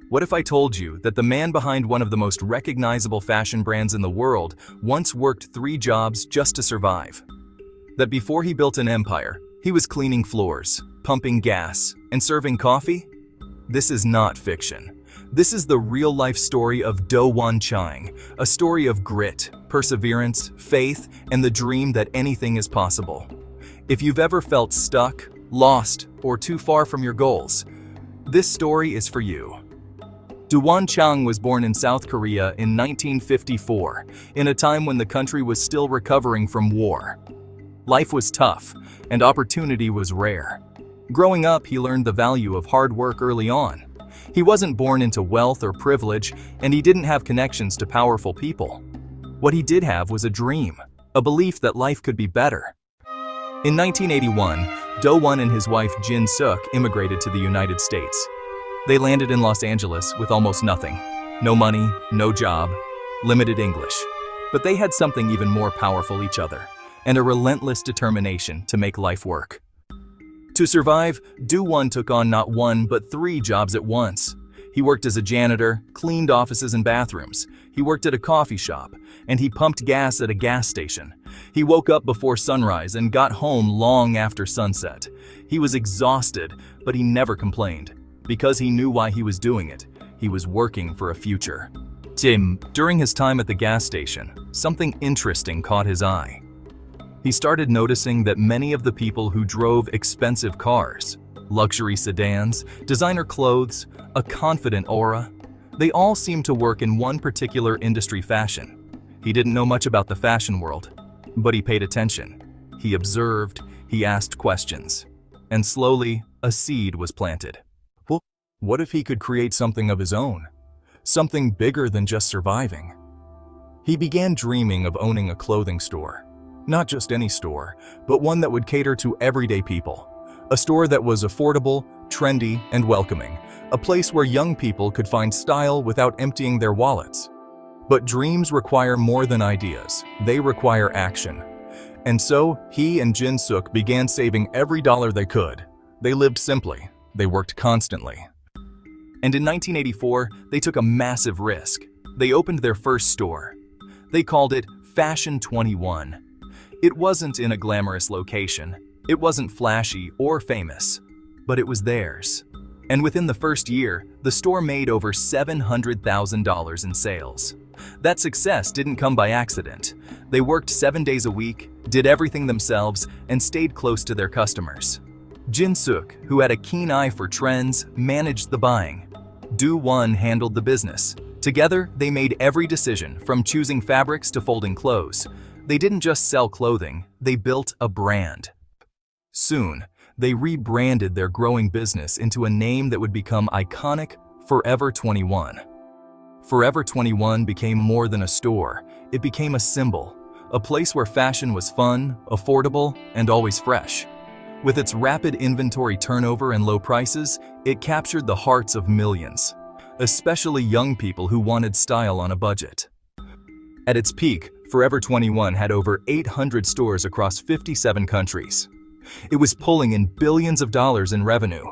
What if I told you that the man behind one of the most recognizable fashion brands in the world once worked 3 jobs just to survive? That before he built an empire, he was cleaning floors, pumping gas, and serving coffee? This is not fiction. This is the real-life story of Do Won Chang, a story of grit, perseverance, faith, and the dream that anything is possible. If you've ever felt stuck, lost, or too far from your goals, this story is for you. Do Won Chang was born in South Korea in 1954, in a time when the country was still recovering from war. Life was tough, and opportunity was rare. Growing up, he learned the value of hard work early on. He wasn't born into wealth or privilege, and he didn't have connections to powerful people. What he did have was a dream, a belief that life could be better. In 1981, Do Won and his wife Jin Suk immigrated to the United States. They landed in Los Angeles with almost nothing. No money, no job, limited English. But they had something even more powerful: each other, and a relentless determination to make life work. To survive, Do Won took on not 1 but 3 jobs at once. He worked as a janitor, cleaned offices and bathrooms. He worked at a coffee shop, and he pumped gas at a gas station. He woke up before sunrise and got home long after sunset. He was exhausted, but he never complained, because he knew why he was doing it. He was working for a future. During his time at the gas station, something interesting caught his eye. He started noticing that many of the people who drove expensive cars, luxury sedans, designer clothes, a confident aura, they all seemed to work in one particular industry: fashion. He didn't know much about the fashion world, but he paid attention. He observed, he asked questions, and slowly a seed was planted. Well, what if he could create something of his own? Something bigger than just surviving? He began dreaming of owning a clothing store. Not just any store, but one that would cater to everyday people. A store that was affordable, trendy, and welcoming. A place where young people could find style without emptying their wallets. But dreams require more than ideas. They require action. And so, he and Jin Suk began saving every dollar they could. They lived simply. They worked constantly. And in 1984, they took a massive risk. They opened their first store. They called it Fashion 21. It wasn't in a glamorous location. It wasn't flashy or famous, but it was theirs. And within the first year, the store made over $700,000 in sales. That success didn't come by accident. They worked 7 days a week, did everything themselves, and stayed close to their customers. Jin Suk, who had a keen eye for trends, managed the buying. Do Won handled the business. Together, they made every decision, from choosing fabrics to folding clothes. They didn't just sell clothing, they built a brand. Soon, they rebranded their growing business into a name that would become iconic: Forever 21. Forever 21 became more than a store. It became a symbol, a place where fashion was fun, affordable, and always fresh. With its rapid inventory turnover and low prices, it captured the hearts of millions, especially young people who wanted style on a budget. At its peak, Forever 21 had over 800 stores across 57 countries. It was pulling in billions of dollars in revenue.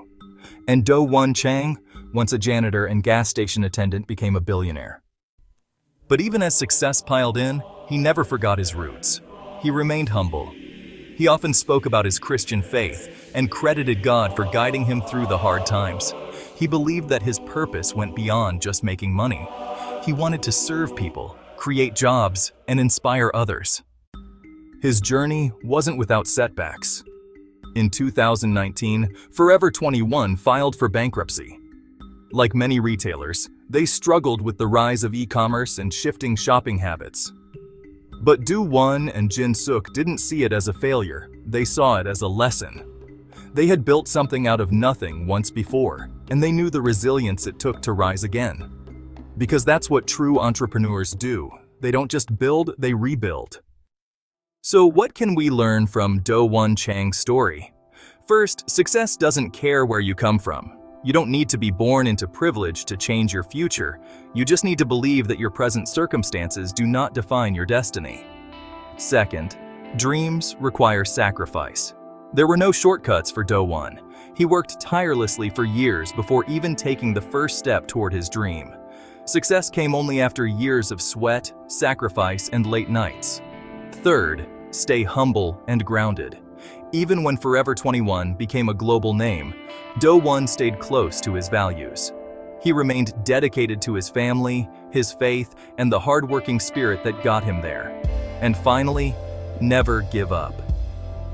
And Do Won Chang, once a janitor and gas station attendant, became a billionaire. But even as success piled in, he never forgot his roots. He remained humble. He often spoke about his Christian faith and credited God for guiding him through the hard times. He believed that his purpose went beyond just making money. He wanted to serve people, create jobs, and inspire others. His journey wasn't without setbacks. In 2019, Forever 21 filed for bankruptcy. Like many retailers, they struggled with the rise of e-commerce and shifting shopping habits. But Do Won and Jin Suk didn't see it as a failure, they saw it as a lesson. They had built something out of nothing once before, and they knew the resilience it took to rise again. Because that's what true entrepreneurs do. They don't just build, they rebuild. So what can we learn from Do Won Chang's story? First, success doesn't care where you come from. You don't need to be born into privilege to change your future. You just need to believe that your present circumstances do not define your destiny. Second, dreams require sacrifice. There were no shortcuts for Do Won. He worked tirelessly for years before even taking the first step toward his dream. Success came only after years of sweat, sacrifice, and late nights. Third, stay humble and grounded. Even when Forever 21 became a global name, Do Won stayed close to his values. He remained dedicated to his family, his faith, and the hardworking spirit that got him there. And finally, never give up.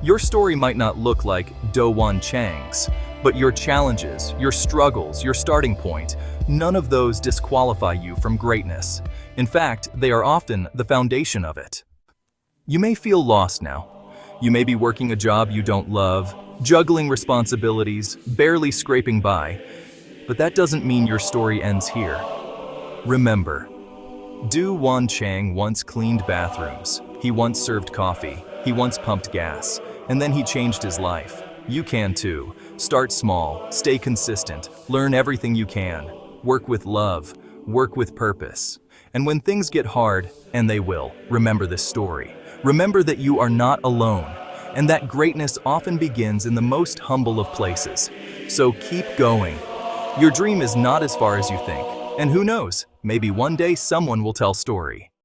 Your story might not look like Do Won Chang's, but your challenges, your struggles, your starting point, none of those disqualify you from greatness. In fact, they are often the foundation of it. You may feel lost now. You may be working a job you don't love, juggling responsibilities, barely scraping by, but that doesn't mean your story ends here. Remember, Do Won Chang once cleaned bathrooms. He once served coffee. He once pumped gas. And then he changed his life. You can too. Start small, stay consistent, learn everything you can, work with love, work with purpose. And when things get hard, and they will, remember this story. Remember that you are not alone, and that greatness often begins in the most humble of places. So keep going. Your dream is not as far as you think, and who knows, maybe one day someone will tell story.